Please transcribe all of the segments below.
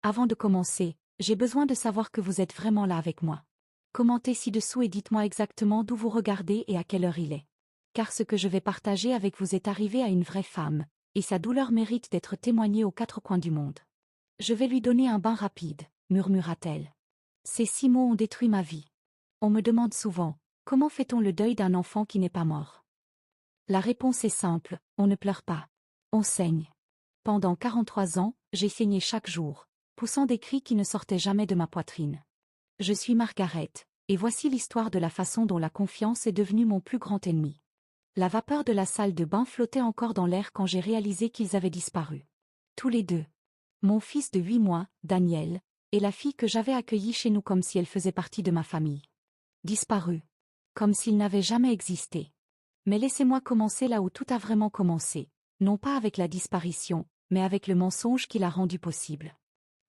Avant de commencer, j'ai besoin de savoir que vous êtes vraiment là avec moi. Commentez ci-dessous et dites-moi exactement d'où vous regardez et à quelle heure il est. Car ce que je vais partager avec vous est arrivé à une vraie femme, et sa douleur mérite d'être témoignée aux quatre coins du monde. Je vais lui donner un bain rapide, murmura-t-elle. Ces 6 mots ont détruit ma vie. On me demande souvent, comment fait-on le deuil d'un enfant qui n'est pas mort? La réponse est simple, on ne pleure pas. On saigne. Pendant 43 ans, j'ai saigné chaque jour, poussant des cris qui ne sortaient jamais de ma poitrine. Je suis Margaret, et voici l'histoire de la façon dont la confiance est devenue mon plus grand ennemi. La vapeur de la salle de bain flottait encore dans l'air quand j'ai réalisé qu'ils avaient disparu. Tous les deux. Mon fils de 8 mois, Daniel, et la fille que j'avais accueillie chez nous comme si elle faisait partie de ma famille. Disparus. Comme s'ils n'avaient jamais existé. Mais laissez-moi commencer là où tout a vraiment commencé, non pas avec la disparition, mais avec le mensonge qui l'a rendu possible.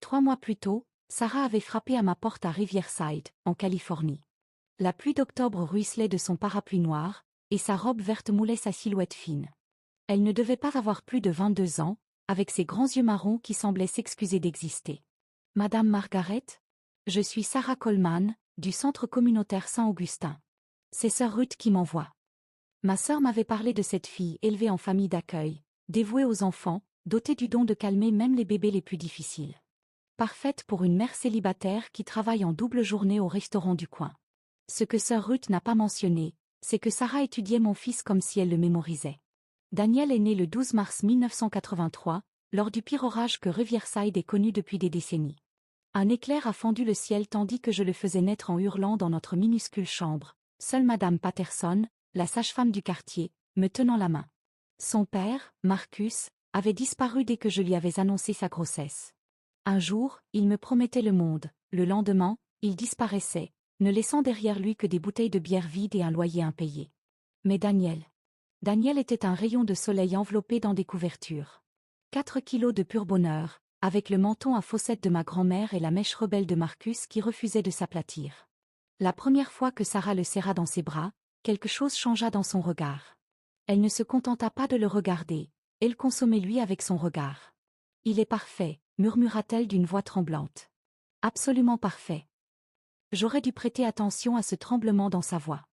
3 mois plus tôt, Sarah avait frappé à ma porte à Riverside, en Californie. La pluie d'octobre ruisselait de son parapluie noir, et sa robe verte moulait sa silhouette fine. Elle ne devait pas avoir plus de 22 ans, avec ses grands yeux marrons qui semblaient s'excuser d'exister. « Madame Margaret? Je suis Sarah Coleman, du Centre communautaire Saint-Augustin. C'est sœur Ruth qui m'envoie. Ma sœur m'avait parlé de cette fille élevée en famille d'accueil, dévouée aux enfants, dotée du don de calmer même les bébés les plus difficiles. Parfaite pour une mère célibataire qui travaille en double journée au restaurant du coin. Ce que sœur Ruth n'a pas mentionné, c'est que Sarah étudiait mon fils comme si elle le mémorisait. Daniel est né le 12 mars 1983, lors du pire orage que Riverside ait connu depuis des décennies. Un éclair a fendu le ciel tandis que je le faisais naître en hurlant dans notre minuscule chambre, seule Madame Patterson, la sage-femme du quartier, me tenant la main. Son père, Marcus, avait disparu dès que je lui avais annoncé sa grossesse. Un jour, il me promettait le monde, le lendemain, il disparaissait, ne laissant derrière lui que des bouteilles de bière vides et un loyer impayé. Mais Daniel était un rayon de soleil enveloppé dans des couvertures. 4 kilos de pur bonheur, avec le menton à fossettes de ma grand-mère et la mèche rebelle de Marcus qui refusait de s'aplatir. La première fois que Sarah le serra dans ses bras, quelque chose changea dans son regard. Elle ne se contenta pas de le regarder, elle consommait lui avec son regard. « Il est parfait », murmura-t-elle d'une voix tremblante. « Absolument parfait. » J'aurais dû prêter attention à ce tremblement dans sa voix.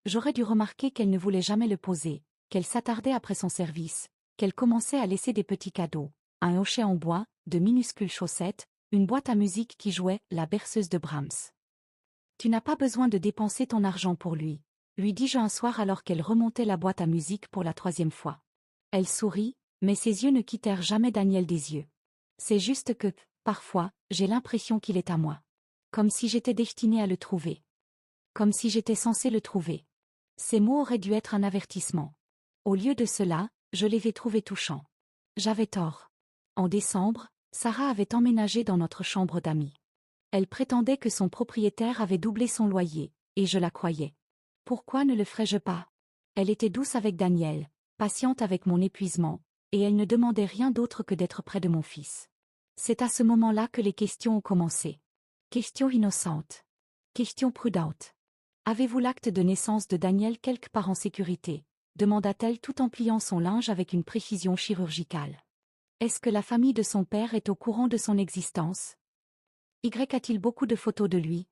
J'aurais dû remarquer qu'elle ne voulait jamais le poser, qu'elle s'attardait après son service, qu'elle commençait à laisser des petits cadeaux, un hochet en bois, de minuscules chaussettes, une boîte à musique qui jouait la berceuse de Brahms. « Tu n'as pas besoin de dépenser ton argent pour lui, » lui dis-je un soir alors qu'elle remontait la boîte à musique pour la 3e fois. Elle sourit, mais ses yeux ne quittèrent jamais Daniel des yeux. C'est juste que, parfois, j'ai l'impression qu'il est à moi. Comme si j'étais destinée à le trouver. Comme si j'étais censée le trouver. Ces mots auraient dû être un avertissement. Au lieu de cela, je les ai trouvés touchants. J'avais tort. En décembre, Sarah avait emménagé dans notre chambre d'amis. Elle prétendait que son propriétaire avait doublé son loyer, et je la croyais. Pourquoi ne le ferais-je pas? Elle était douce avec Daniel, patiente avec mon épuisement, et elle ne demandait rien d'autre que d'être près de mon fils. C'est à ce moment-là que les questions ont commencé. Questions innocentes. Questions prudentes. Avez-vous l'acte de naissance de Daniel quelque part en sécurité? Demanda-t-elle tout en pliant son linge avec une précision chirurgicale. Est-ce que la famille de son père est au courant de son existence? Y a-t-il beaucoup de photos de lui?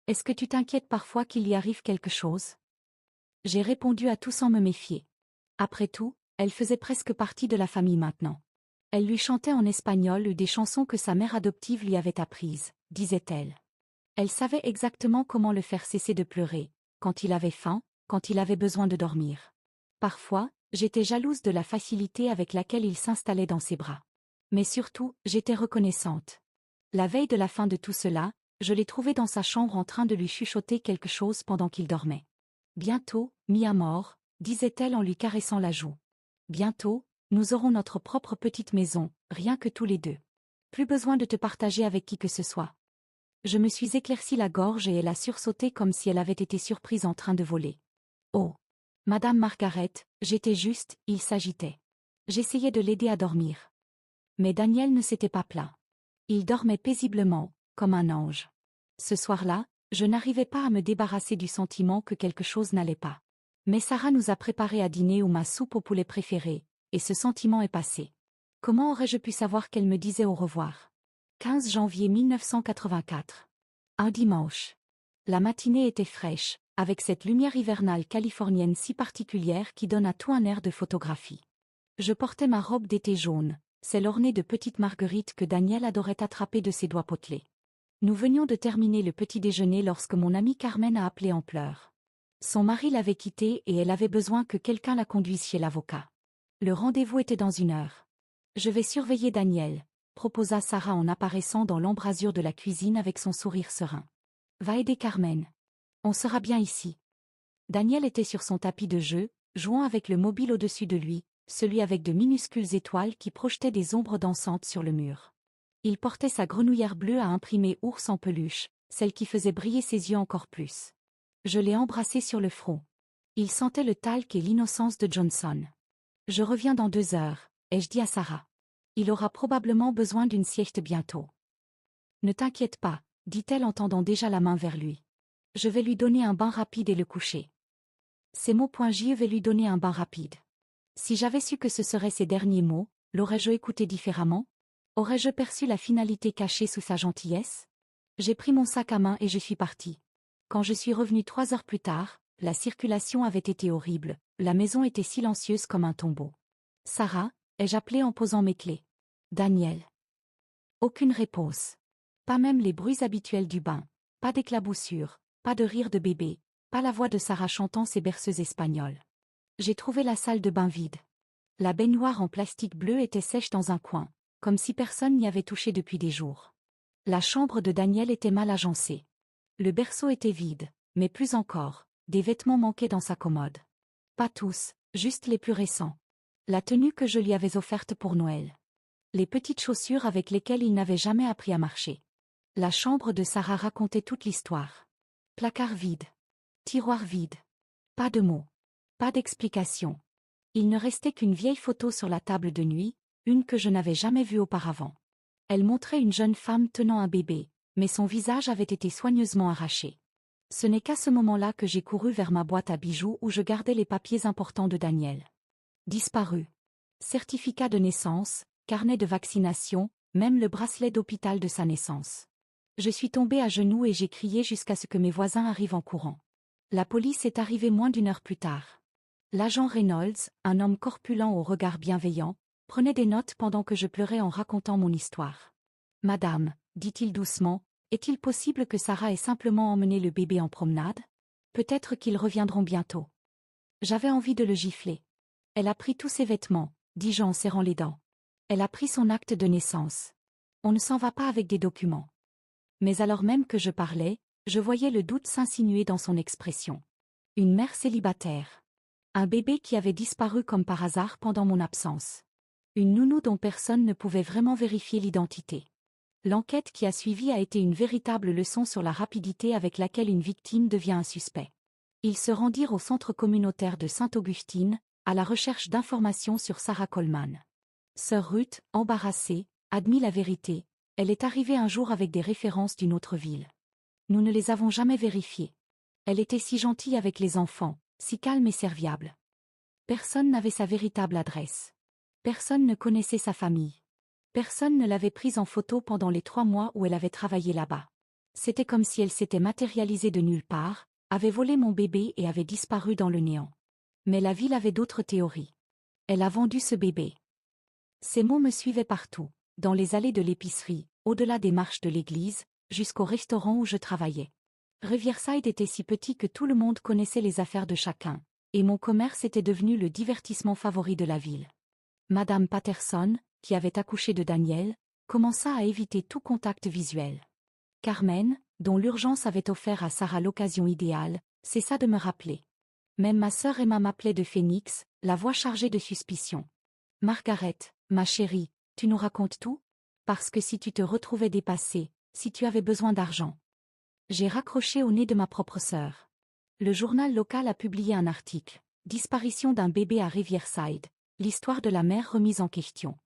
Est-ce que tu t'inquiètes parfois qu'il y arrive quelque chose? J'ai répondu à tout sans me méfier. Après tout, elle faisait presque partie de la famille maintenant. Elle lui chantait en espagnol des chansons que sa mère adoptive lui avait apprises, disait-elle. Elle savait exactement comment le faire cesser de pleurer, quand il avait faim, quand il avait besoin de dormir. Parfois, j'étais jalouse de la facilité avec laquelle il s'installait dans ses bras. Mais surtout, j'étais reconnaissante. La veille de la fin de tout cela, je l'ai trouvé dans sa chambre en train de lui chuchoter quelque chose pendant qu'il dormait. « Bientôt, mi amor », disait-elle en lui caressant la joue. « Bientôt, nous aurons notre propre petite maison, rien que tous les deux. Plus besoin de te partager avec qui que ce soit. » Je me suis éclairci la gorge et elle a sursauté comme si elle avait été surprise en train de voler. « Oh! Madame Margaret, j'étais juste, il s'agitait. J'essayais de l'aider à dormir. » Mais Daniel ne s'était pas plaint. Il dormait paisiblement, comme un ange. Ce soir-là, je n'arrivais pas à me débarrasser du sentiment que quelque chose n'allait pas. Mais Sarah nous a préparé à dîner ou ma soupe au poulet préférée, et ce sentiment est passé. Comment aurais-je pu savoir qu'elle me disait au revoir? 15 janvier 1984. Un dimanche. La matinée était fraîche, avec cette lumière hivernale californienne si particulière qui donne à tout un air de photographie. Je portais ma robe d'été jaune, celle ornée de petites marguerites que Daniel adorait attraper de ses doigts potelés. Nous venions de terminer le petit déjeuner lorsque mon amie Carmen a appelé en pleurs. Son mari l'avait quittée et elle avait besoin que quelqu'un la conduise chez l'avocat. Le rendez-vous était dans 1 heure. Je vais surveiller Daniel, proposa Sarah en apparaissant dans l'embrasure de la cuisine avec son sourire serein. Va aider Carmen. On sera bien ici. Daniel était sur son tapis de jeu, jouant avec le mobile au-dessus de lui, celui avec de minuscules étoiles qui projetaient des ombres dansantes sur le mur. Il portait sa grenouillère bleue à imprimer ours en peluche, celle qui faisait briller ses yeux encore plus. Je l'ai embrassé sur le front. Il sentait le talc et l'innocence de Johnson. Je reviens dans 2 heures, ai-je dit à Sarah. Il aura probablement besoin d'une sieste bientôt. Ne t'inquiète pas, dit-elle en tendant déjà la main vers lui. Je vais lui donner un bain rapide et le coucher. Ces mots. Je vais lui donner un bain rapide. Si j'avais su que ce seraient ces derniers mots, l'aurais-je écouté différemment? Aurais-je perçu la finalité cachée sous sa gentillesse? J'ai pris mon sac à main et je suis partie. Quand je suis revenue 3 heures plus tard, la circulation avait été horrible, la maison était silencieuse comme un tombeau. Sarah, ai-je appelé en posant mes clés. Daniel. Aucune réponse. Pas même les bruits habituels du bain, pas d'éclaboussures, pas de rire de bébé, pas la voix de Sarah chantant ses berceuses espagnoles. J'ai trouvé la salle de bain vide. La baignoire en plastique bleu était sèche dans un coin, comme si personne n'y avait touché depuis des jours. La chambre de Daniel était mal agencée. Le berceau était vide, mais plus encore, des vêtements manquaient dans sa commode. Pas tous, juste les plus récents. La tenue que je lui avais offerte pour Noël. Les petites chaussures avec lesquelles il n'avait jamais appris à marcher. La chambre de Sarah racontait toute l'histoire. Placard vide. Tiroir vide. Pas de mots. Pas d'explication. Il ne restait qu'une vieille photo sur la table de nuit, une que je n'avais jamais vue auparavant. Elle montrait une jeune femme tenant un bébé, mais son visage avait été soigneusement arraché. Ce n'est qu'à ce moment-là que j'ai couru vers ma boîte à bijoux où je gardais les papiers importants de Daniel. Disparu. Certificat de naissance, carnet de vaccination, même le bracelet d'hôpital de sa naissance. Je suis tombée à genoux et j'ai crié jusqu'à ce que mes voisins arrivent en courant. La police est arrivée moins d'1 heure plus tard. L'agent Reynolds, un homme corpulent au regard bienveillant, prenait des notes pendant que je pleurais en racontant mon histoire. Madame, dit-il doucement, est-il possible que Sarah ait simplement emmené le bébé en promenade? Peut-être qu'ils reviendront bientôt. J'avais envie de le gifler. Elle a pris tous ses vêtements, dis-je en serrant les dents. Elle a pris son acte de naissance. On ne s'en va pas avec des documents. Mais alors même que je parlais, je voyais le doute s'insinuer dans son expression. Une mère célibataire. Un bébé qui avait disparu comme par hasard pendant mon absence. Une nounou dont personne ne pouvait vraiment vérifier l'identité. L'enquête qui a suivi a été une véritable leçon sur la rapidité avec laquelle une victime devient un suspect. Ils se rendirent au centre communautaire de Sainte-Augustine, à la recherche d'informations sur Sarah Coleman. Sœur Ruth, embarrassée, admit la vérité, elle est arrivée un jour avec des références d'une autre ville. Nous ne les avons jamais vérifiées. Elle était si gentille avec les enfants, si calme et serviable. Personne n'avait sa véritable adresse. Personne ne connaissait sa famille. Personne ne l'avait prise en photo pendant les 3 mois où elle avait travaillé là-bas. C'était comme si elle s'était matérialisée de nulle part, avait volé mon bébé et avait disparu dans le néant. Mais la ville avait d'autres théories. Elle a vendu ce bébé. Ces mots me suivaient partout, dans les allées de l'épicerie, au-delà des marches de l'église, jusqu'au restaurant où je travaillais. Riverside était si petit que tout le monde connaissait les affaires de chacun, et mon commerce était devenu le divertissement favori de la ville. Madame Patterson, qui avait accouché de Daniel, commença à éviter tout contact visuel. Carmen, dont l'urgence avait offert à Sarah l'occasion idéale, cessa de me rappeler. Même ma sœur Emma m'appelait de Phoenix, la voix chargée de suspicion. Margaret, ma chérie, tu nous racontes tout? Parce que si tu te retrouvais dépassée, si tu avais besoin d'argent. J'ai raccroché au nez de ma propre sœur. Le journal local a publié un article. Disparition d'un bébé à Riverside. L'histoire de la mère remise en question.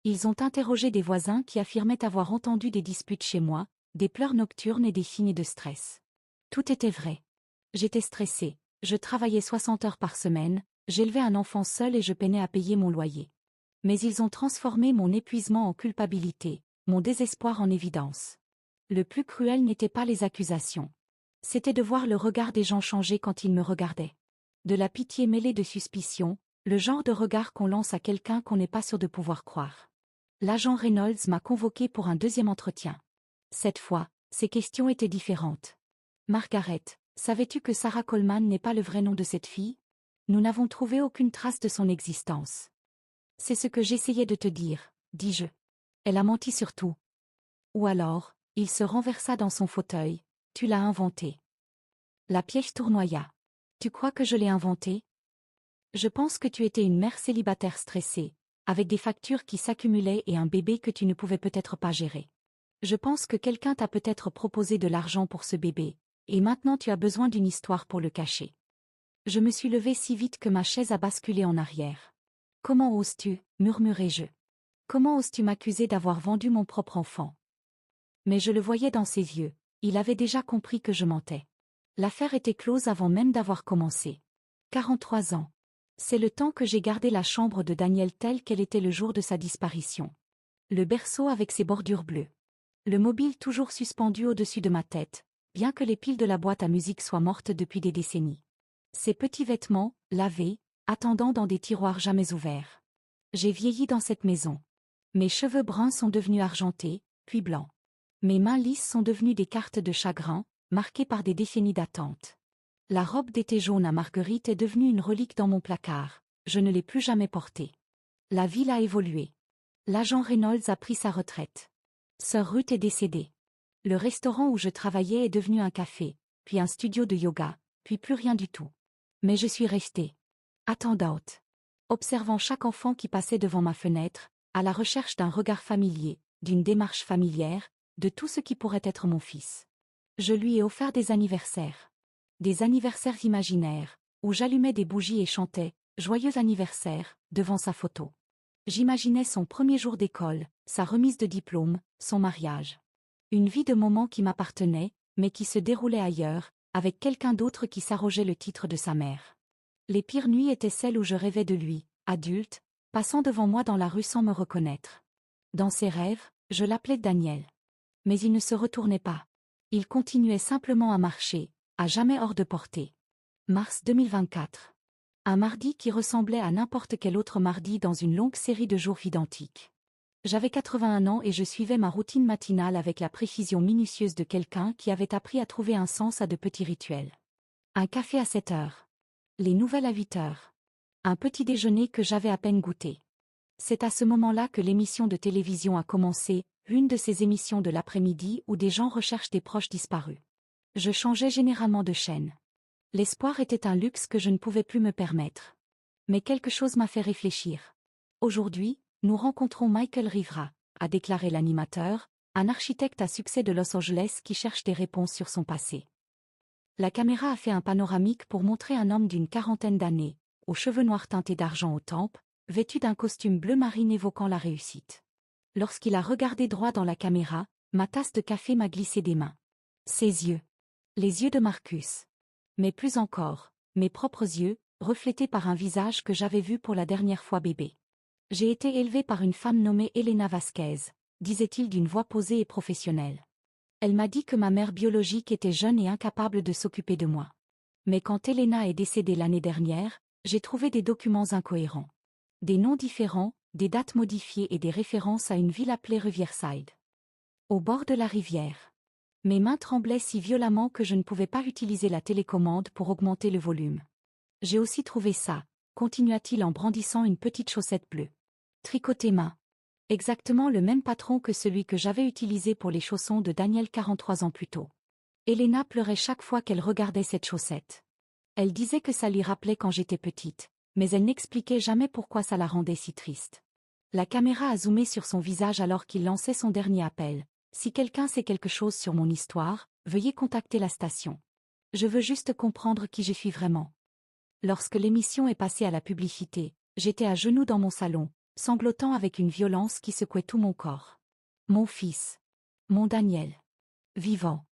Ils ont interrogé des voisins qui affirmaient avoir entendu des disputes chez moi, des pleurs nocturnes et des signes de stress. Tout était vrai. J'étais stressée, je travaillais 60 heures par semaine, j'élevais un enfant seul et je peinais à payer mon loyer. Mais ils ont transformé mon épuisement en culpabilité, mon désespoir en évidence. Le plus cruel n'était pas les accusations. C'était de voir le regard des gens changer quand ils me regardaient. De la pitié mêlée de suspicion, le genre de regard qu'on lance à quelqu'un qu'on n'est pas sûr de pouvoir croire. L'agent Reynolds m'a convoqué pour un deuxième entretien. Cette fois, ses questions étaient différentes. Margaret, savais-tu que Sarah Coleman n'est pas le vrai nom de cette fille? Nous n'avons trouvé aucune trace de son existence. C'est ce que j'essayais de te dire, dis-je. Elle a menti sur tout. Ou alors, il se renversa dans son fauteuil. Tu l'as inventé. La pièce tournoya. Tu crois que je l'ai inventé? Je pense que tu étais une mère célibataire stressée, avec des factures qui s'accumulaient et un bébé que tu ne pouvais peut-être pas gérer. Je pense que quelqu'un t'a peut-être proposé de l'argent pour ce bébé, et maintenant tu as besoin d'une histoire pour le cacher. Je me suis levée si vite que ma chaise a basculé en arrière. Comment oses-tu, murmurai-je. Comment oses-tu m'accuser d'avoir vendu mon propre enfant? Mais je le voyais dans ses yeux, il avait déjà compris que je mentais. L'affaire était close avant même d'avoir commencé. 43 ans. C'est le temps que j'ai gardé la chambre de Daniel telle qu'elle était le jour de sa disparition. Le berceau avec ses bordures bleues. Le mobile toujours suspendu au-dessus de ma tête, bien que les piles de la boîte à musique soient mortes depuis des décennies. Ses petits vêtements, lavés, attendant dans des tiroirs jamais ouverts. J'ai vieilli dans cette maison. Mes cheveux bruns sont devenus argentés, puis blancs. Mes mains lisses sont devenues des cartes de chagrin, marquées par des décennies d'attente. La robe d'été jaune à marguerite est devenue une relique dans mon placard, je ne l'ai plus jamais portée. La ville a évolué. L'agent Reynolds a pris sa retraite. Sœur Ruth est décédée. Le restaurant où je travaillais est devenu un café, puis un studio de yoga, puis plus rien du tout. Mais je suis restée. Attendante. Observant chaque enfant qui passait devant ma fenêtre, à la recherche d'un regard familier, d'une démarche familière, de tout ce qui pourrait être mon fils. Je lui ai offert des anniversaires. Des anniversaires imaginaires, où j'allumais des bougies et chantais « Joyeux anniversaire » devant sa photo. J'imaginais son premier jour d'école, sa remise de diplôme, son mariage. Une vie de moment qui m'appartenait, mais qui se déroulait ailleurs, avec quelqu'un d'autre qui s'arrogeait le titre de sa mère. Les pires nuits étaient celles où je rêvais de lui, adulte, passant devant moi dans la rue sans me reconnaître. Dans ses rêves, je l'appelais Daniel. Mais il ne se retournait pas. Il continuait simplement à marcher, à jamais hors de portée. Mars 2024. Un mardi qui ressemblait à n'importe quel autre mardi dans une longue série de jours identiques. J'avais 81 ans et je suivais ma routine matinale avec la précision minutieuse de quelqu'un qui avait appris à trouver un sens à de petits rituels. Un café à 7 heures. Les nouvelles à 8 heures. Un petit déjeuner que j'avais à peine goûté. C'est à ce moment-là que l'émission de télévision a commencé, une de ces émissions de l'après-midi où des gens recherchent des proches disparus. Je changeais généralement de chaîne. L'espoir était un luxe que je ne pouvais plus me permettre. Mais quelque chose m'a fait réfléchir. Aujourd'hui, nous rencontrons Michael Rivera, a déclaré l'animateur, un architecte à succès de Los Angeles qui cherche des réponses sur son passé. La caméra a fait un panoramique pour montrer un homme d'une quarantaine d'années, aux cheveux noirs teintés d'argent aux tempes, vêtu d'un costume bleu marine évoquant la réussite. Lorsqu'il a regardé droit dans la caméra, ma tasse de café m'a glissé des mains. Ses yeux. Les yeux de Marcus. Mais plus encore, mes propres yeux, reflétés par un visage que j'avais vu pour la dernière fois bébé. J'ai été élevée par une femme nommée Elena Vasquez, disait-il d'une voix posée et professionnelle. Elle m'a dit que ma mère biologique était jeune et incapable de s'occuper de moi. Mais quand Elena est décédée l'année dernière, j'ai trouvé des documents incohérents. Des noms différents, des dates modifiées et des références à une ville appelée Riverside. Au bord de la rivière. Mes mains tremblaient si violemment que je ne pouvais pas utiliser la télécommande pour augmenter le volume. J'ai aussi trouvé ça, continua-t-il en brandissant une petite chaussette bleue. Tricoté main. Exactement le même patron que celui que j'avais utilisé pour les chaussons de Daniel 43 ans plus tôt. Elena pleurait chaque fois qu'elle regardait cette chaussette. Elle disait que ça lui rappelait quand j'étais petite, mais elle n'expliquait jamais pourquoi ça la rendait si triste. La caméra a zoomé sur son visage alors qu'il lançait son dernier appel. Si quelqu'un sait quelque chose sur mon histoire, veuillez contacter la station. Je veux juste comprendre qui je suis vraiment. Lorsque l'émission est passée à la publicité, j'étais à genoux dans mon salon, sanglotant avec une violence qui secouait tout mon corps. Mon fils. Mon Daniel. Vivant.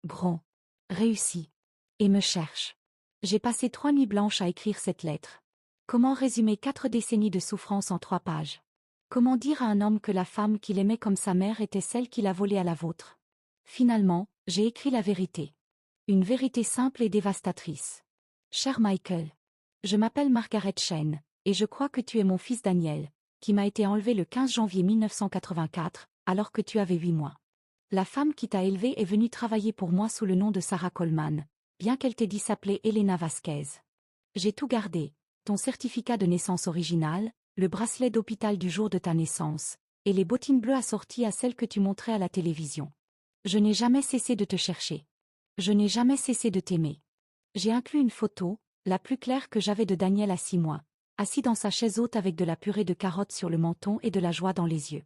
Grand. Réussi. Et me cherche. J'ai passé 3 nuits blanches à écrire cette lettre. Comment résumer 4 décennies de souffrance en 3 pages? Comment dire à un homme que la femme qu'il aimait comme sa mère était celle qu'il a volée à la vôtre? Finalement, j'ai écrit la vérité. Une vérité simple et dévastatrice. Cher Michael, je m'appelle Margaret Chen, et je crois que tu es mon fils Daniel, qui m'a été enlevé le 15 janvier 1984, alors que tu avais 8 mois. La femme qui t'a élevé est venue travailler pour moi sous le nom de Sarah Coleman, bien qu'elle t'ait dit s'appeler Elena Vasquez. J'ai tout gardé, ton certificat de naissance original, le bracelet d'hôpital du jour de ta naissance, et les bottines bleues assorties à celles que tu montrais à la télévision. Je n'ai jamais cessé de te chercher. Je n'ai jamais cessé de t'aimer. J'ai inclus une photo, la plus claire que j'avais de Daniel à 6 mois, assis dans sa chaise haute avec de la purée de carottes sur le menton et de la joie dans les yeux.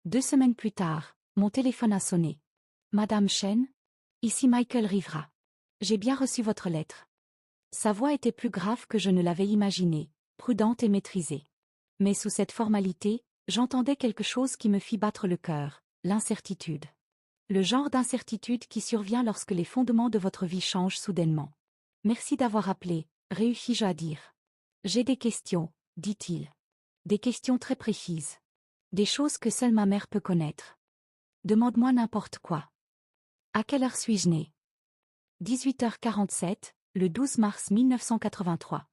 2 semaines plus tard, mon téléphone a sonné. Madame Chen? Ici Michael Rivera. J'ai bien reçu votre lettre. Sa voix était plus grave que je ne l'avais imaginé, prudente et maîtrisée. Mais sous cette formalité, j'entendais quelque chose qui me fit battre le cœur, l'incertitude. Le genre d'incertitude qui survient lorsque les fondements de votre vie changent soudainement. Merci d'avoir appelé, réussis-je à dire. J'ai des questions, dit-il. Des questions très précises. Des choses que seule ma mère peut connaître. Demande-moi n'importe quoi. À quelle heure suis-je né? 18h47, le 12 mars 1983.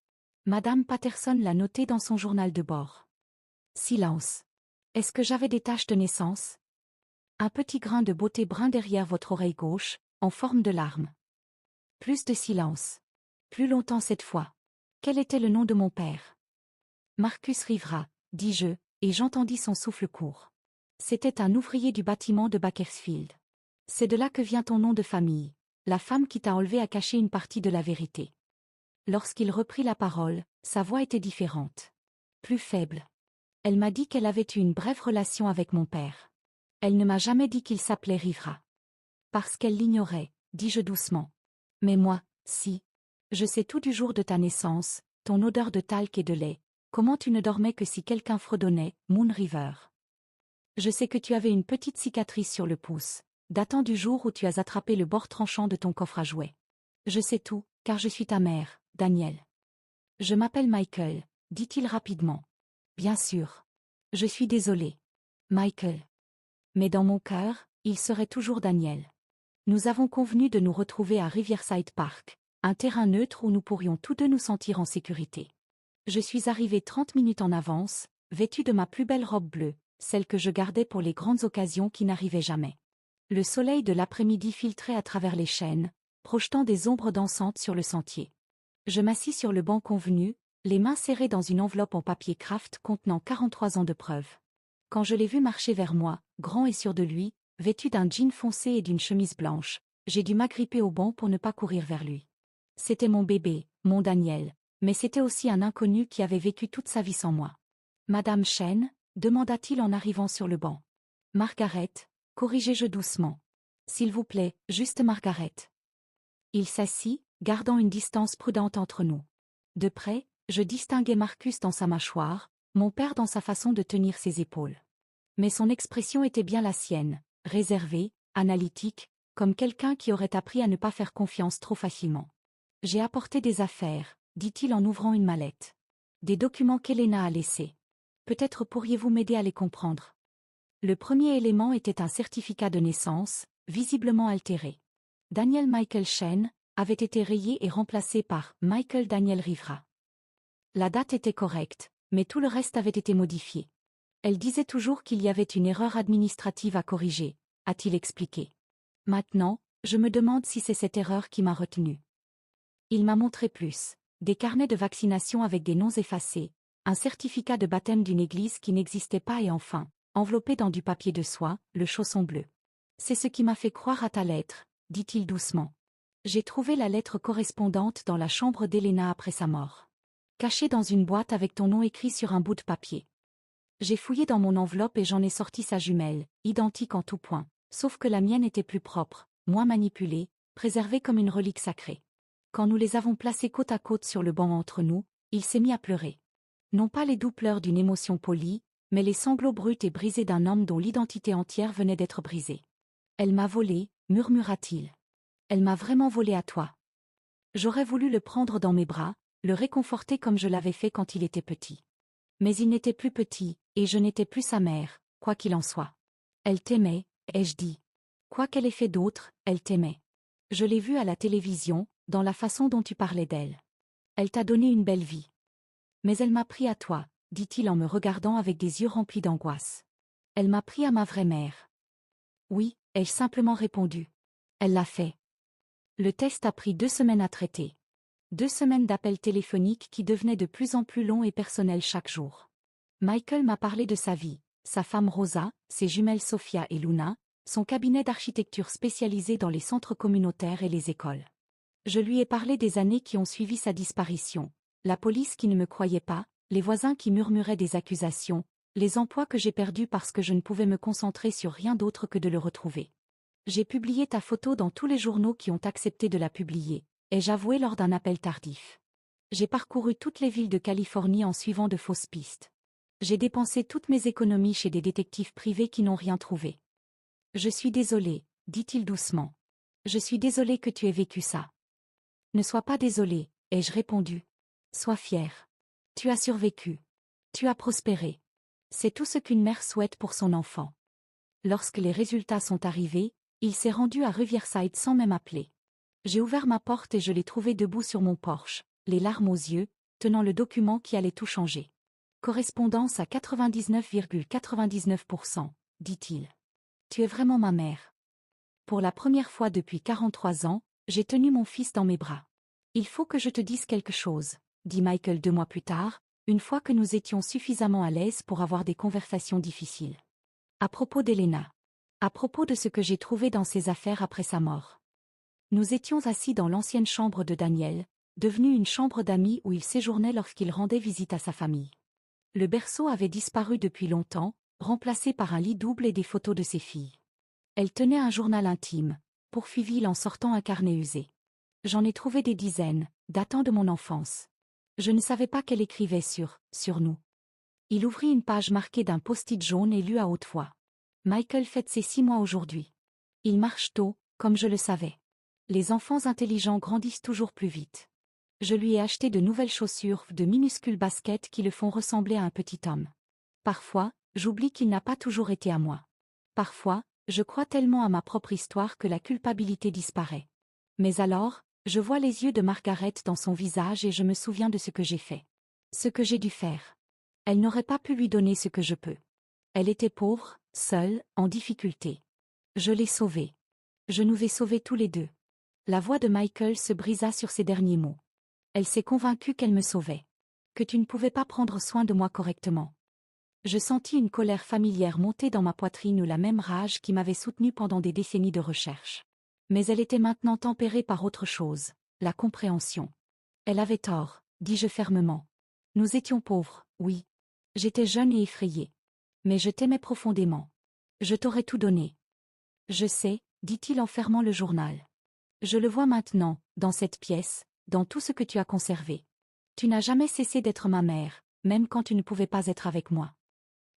Madame Patterson l'a noté dans son journal de bord. Silence. Est-ce que j'avais des taches de naissance? Un petit grain de beauté brun derrière votre oreille gauche, en forme de larme. Plus de silence. Plus longtemps cette fois. Quel était le nom de mon père? Marcus Rivera, dis-je, et j'entendis son souffle court. C'était un ouvrier du bâtiment de Bakersfield. C'est de là que vient ton nom de famille. La femme qui t'a enlevé a caché une partie de la vérité. Lorsqu'il reprit la parole, sa voix était différente. Plus faible. Elle m'a dit qu'elle avait eu une brève relation avec mon père. Elle ne m'a jamais dit qu'il s'appelait Rivera. Parce qu'elle l'ignorait, dis-je doucement. Mais moi, si. Je sais tout du jour de ta naissance, ton odeur de talc et de lait, comment tu ne dormais que si quelqu'un fredonnait, Moon River. Je sais que tu avais une petite cicatrice sur le pouce, datant du jour où tu as attrapé le bord tranchant de ton coffre à jouets. Je sais tout, car je suis ta mère, Daniel. Je m'appelle Michael, dit-il rapidement. Bien sûr. Je suis désolé. Michael. Mais dans mon cœur, il serait toujours Daniel. Nous avons convenu de nous retrouver à Riverside Park, un terrain neutre où nous pourrions tous deux nous sentir en sécurité. Je suis arrivé 30 minutes en avance, vêtu de ma plus belle robe bleue, celle que je gardais pour les grandes occasions qui n'arrivaient jamais. Le soleil de l'après-midi filtrait à travers les chênes, projetant des ombres dansantes sur le sentier. Je m'assis sur le banc convenu, les mains serrées dans une enveloppe en papier craft contenant 43 ans de preuves. Quand je l'ai vu marcher vers moi, grand et sûr de lui, vêtu d'un jean foncé et d'une chemise blanche, j'ai dû m'agripper au banc pour ne pas courir vers lui. C'était mon bébé, mon Daniel, mais c'était aussi un inconnu qui avait vécu toute sa vie sans moi. Madame Chen, demanda-t-il en arrivant sur le banc. Margaret, corrigeai-je doucement. S'il vous plaît, juste Margaret. Il s'assit, gardant une distance prudente entre nous. De près, je distinguais Marcus dans sa mâchoire, mon père dans sa façon de tenir ses épaules. Mais son expression était bien la sienne, réservée, analytique, comme quelqu'un qui aurait appris à ne pas faire confiance trop facilement. J'ai apporté des affaires, dit-il en ouvrant une mallette. Des documents qu'Elena a laissés. Peut-être pourriez-vous m'aider à les comprendre. Le premier élément était un certificat de naissance, visiblement altéré. Daniel Michael Chen avait été rayé et remplacé par Michael Daniel Rivera. La date était correcte, mais tout le reste avait été modifié. Elle disait toujours qu'il y avait une erreur administrative à corriger, a-t-il expliqué. Maintenant, je me demande si c'est cette erreur qui m'a retenu. Il m'a montré plus. Des carnets de vaccination avec des noms effacés, un certificat de baptême d'une église qui n'existait pas et enfin, enveloppé dans du papier de soie, le chausson bleu. C'est ce qui m'a fait croire à ta lettre, dit-il doucement. J'ai trouvé la lettre correspondante dans la chambre d'Elena après sa mort. Cachée dans une boîte avec ton nom écrit sur un bout de papier. J'ai fouillé dans mon enveloppe et j'en ai sorti sa jumelle, identique en tout point, sauf que la mienne était plus propre, moins manipulée, préservée comme une relique sacrée. Quand nous les avons placés côte à côte sur le banc entre nous, il s'est mis à pleurer. Non pas les doux pleurs d'une émotion polie, mais les sanglots bruts et brisés d'un homme dont l'identité entière venait d'être brisée. Elle m'a volé, murmura-t-il. Elle m'a vraiment volé à toi. J'aurais voulu le prendre dans mes bras, le réconforter comme je l'avais fait quand il était petit. Mais il n'était plus petit, et je n'étais plus sa mère, quoi qu'il en soit. Elle t'aimait, ai-je dit. Quoi qu'elle ait fait d'autre, elle t'aimait. Je l'ai vue à la télévision, dans la façon dont tu parlais d'elle. Elle t'a donné une belle vie. Mais elle m'a pris à toi, dit-il en me regardant avec des yeux remplis d'angoisse. Elle m'a pris à ma vraie mère. Oui, ai-je simplement répondu. Elle l'a fait. Le test a pris 2 semaines à traiter. 2 semaines d'appels téléphoniques qui devenaient de plus en plus longs et personnels chaque jour. Michael m'a parlé de sa vie, sa femme Rosa, ses jumelles Sophia et Luna, son cabinet d'architecture spécialisé dans les centres communautaires et les écoles. Je lui ai parlé des années qui ont suivi sa disparition, la police qui ne me croyait pas, les voisins qui murmuraient des accusations, les emplois que j'ai perdus parce que je ne pouvais me concentrer sur rien d'autre que de le retrouver. J'ai publié ta photo dans tous les journaux qui ont accepté de la publier, ai-je avoué lors d'un appel tardif. J'ai parcouru toutes les villes de Californie en suivant de fausses pistes. J'ai dépensé toutes mes économies chez des détectives privés qui n'ont rien trouvé. Je suis désolé, dit-il doucement. Je suis désolé que tu aies vécu ça. Ne sois pas désolé, ai-je répondu. Sois fier. Tu as survécu. Tu as prospéré. C'est tout ce qu'une mère souhaite pour son enfant. Lorsque les résultats sont arrivés, il s'est rendu à Riverside sans même appeler. J'ai ouvert ma porte et je l'ai trouvé debout sur mon porche, les larmes aux yeux, tenant le document qui allait tout changer. Correspondance à 99,99%, dit-il. Tu es vraiment ma mère. Pour la première fois depuis 43 ans, j'ai tenu mon fils dans mes bras. Il faut que je te dise quelque chose, dit Michael 2 mois plus tard, une fois que nous étions suffisamment à l'aise pour avoir des conversations difficiles. À propos d'Elena. À propos de ce que j'ai trouvé dans ses affaires après sa mort. Nous étions assis dans l'ancienne chambre de Daniel, devenue une chambre d'amis où il séjournait lorsqu'il rendait visite à sa famille. Le berceau avait disparu depuis longtemps, remplacé par un lit double et des photos de ses filles. Elle tenait un journal intime, poursuivit-il en sortant un carnet usé. J'en ai trouvé des dizaines, datant de mon enfance. Je ne savais pas qu'elle écrivait sur nous. Il ouvrit une page marquée d'un post-it jaune et lut à haute voix. Michael fête ses 6 mois aujourd'hui. Il marche tôt, comme je le savais. Les enfants intelligents grandissent toujours plus vite. Je lui ai acheté de nouvelles chaussures, de minuscules baskets qui le font ressembler à un petit homme. Parfois, j'oublie qu'il n'a pas toujours été à moi. Parfois, je crois tellement à ma propre histoire que la culpabilité disparaît. Mais alors, je vois les yeux de Margaret dans son visage et je me souviens de ce que j'ai fait. Ce que j'ai dû faire. Elle n'aurait pas pu lui donner ce que je peux. Elle était pauvre, seule, en difficulté. Je l'ai sauvée. Je nous ai sauvés tous les deux. La voix de Michael se brisa sur ces derniers mots. Elle s'est convaincue qu'elle me sauvait. Que tu ne pouvais pas prendre soin de moi correctement. Je sentis une colère familière monter dans ma poitrine ou la même rage qui m'avait soutenue pendant des décennies de recherche. Mais elle était maintenant tempérée par autre chose, la compréhension. Elle avait tort, dis-je fermement. Nous étions pauvres, oui. J'étais jeune et effrayée. Mais je t'aimais profondément. Je t'aurais tout donné. Je sais, dit-il en fermant le journal. Je le vois maintenant, dans cette pièce, dans tout ce que tu as conservé. Tu n'as jamais cessé d'être ma mère, même quand tu ne pouvais pas être avec moi.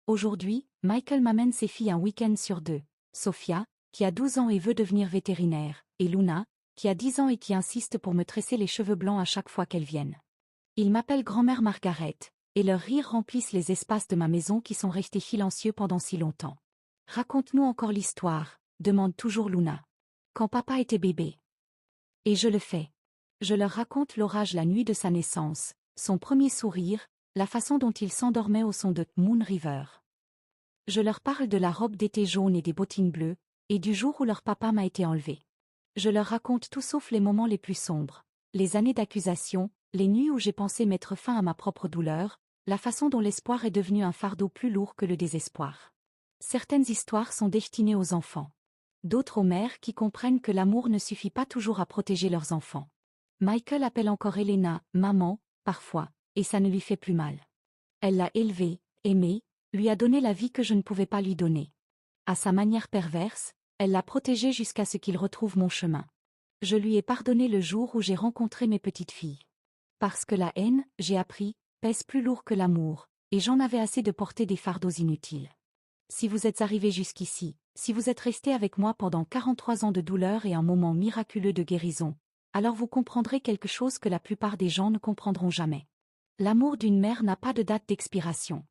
Aujourd'hui, Michael m'amène ses filles un week-end sur 2. Sophia, qui a 12 ans et veut devenir vétérinaire, et Luna, qui a 10 ans et qui insiste pour me tresser les cheveux blancs à chaque fois qu'elles viennent. Ils m'appellent grand-mère Margaret, et leurs rires remplissent les espaces de ma maison qui sont restés silencieux pendant si longtemps. Raconte-nous encore l'histoire, demande toujours Luna. Quand papa était bébé. Et je le fais. Je leur raconte l'orage la nuit de sa naissance, son premier sourire, la façon dont il s'endormait au son de Moon River. Je leur parle de la robe d'été jaune et des bottines bleues, et du jour où leur papa m'a été enlevé. Je leur raconte tout sauf les moments les plus sombres, les années d'accusation, les nuits où j'ai pensé mettre fin à ma propre douleur, la façon dont l'espoir est devenu un fardeau plus lourd que le désespoir. Certaines histoires sont destinées aux enfants. D'autres aux mères qui comprennent que l'amour ne suffit pas toujours à protéger leurs enfants. Michael appelle encore Elena « maman », parfois, et ça ne lui fait plus mal. Elle l'a élevée, aimée, lui a donné la vie que je ne pouvais pas lui donner. À sa manière perverse, elle l'a protégé jusqu'à ce qu'il retrouve mon chemin. Je lui ai pardonné le jour où j'ai rencontré mes petites filles. Parce que la haine, j'ai appris, pèse plus lourd que l'amour, et j'en avais assez de porter des fardeaux inutiles. Si vous êtes arrivé jusqu'ici, si vous êtes resté avec moi pendant 43 ans de douleur et un moment miraculeux de guérison, alors vous comprendrez quelque chose que la plupart des gens ne comprendront jamais. L'amour d'une mère n'a pas de date d'expiration.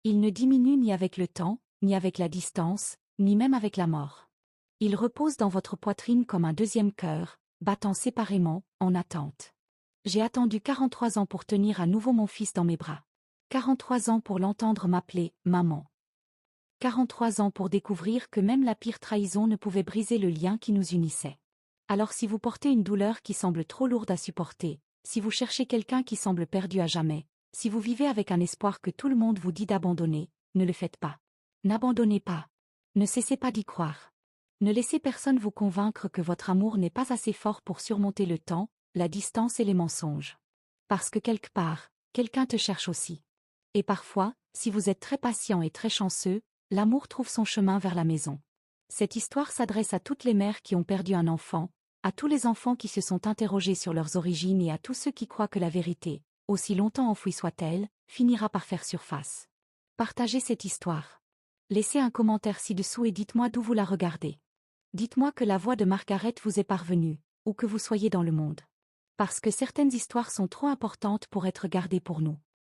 Il ne diminue ni avec le temps, ni avec la distance, ni même avec la mort. Il repose dans votre poitrine comme un deuxième cœur, battant séparément, en attente. J'ai attendu 43 ans pour tenir à nouveau mon fils dans mes bras. 43 ans pour l'entendre m'appeler « maman ». 43 ans pour découvrir que même la pire trahison ne pouvait briser le lien qui nous unissait. Alors si vous portez une douleur qui semble trop lourde à supporter, si vous cherchez quelqu'un qui semble perdu à jamais, si vous vivez avec un espoir que tout le monde vous dit d'abandonner, ne le faites pas. N'abandonnez pas. Ne cessez pas d'y croire. Ne laissez personne vous convaincre que votre amour n'est pas assez fort pour surmonter le temps, la distance et les mensonges. Parce que quelque part, quelqu'un te cherche aussi. Et parfois, si vous êtes très patient et très chanceux, l'amour trouve son chemin vers la maison. Cette histoire s'adresse à toutes les mères qui ont perdu un enfant, à tous les enfants qui se sont interrogés sur leurs origines et à tous ceux qui croient que la vérité, aussi longtemps enfouie soit-elle, finira par faire surface. Partagez cette histoire. Laissez un commentaire ci-dessous et dites-moi d'où vous la regardez. Dites-moi que la voix de Margaret vous est parvenue, ou que vous soyez dans le monde. Parce que certaines histoires sont trop importantes pour être gardées pour nous.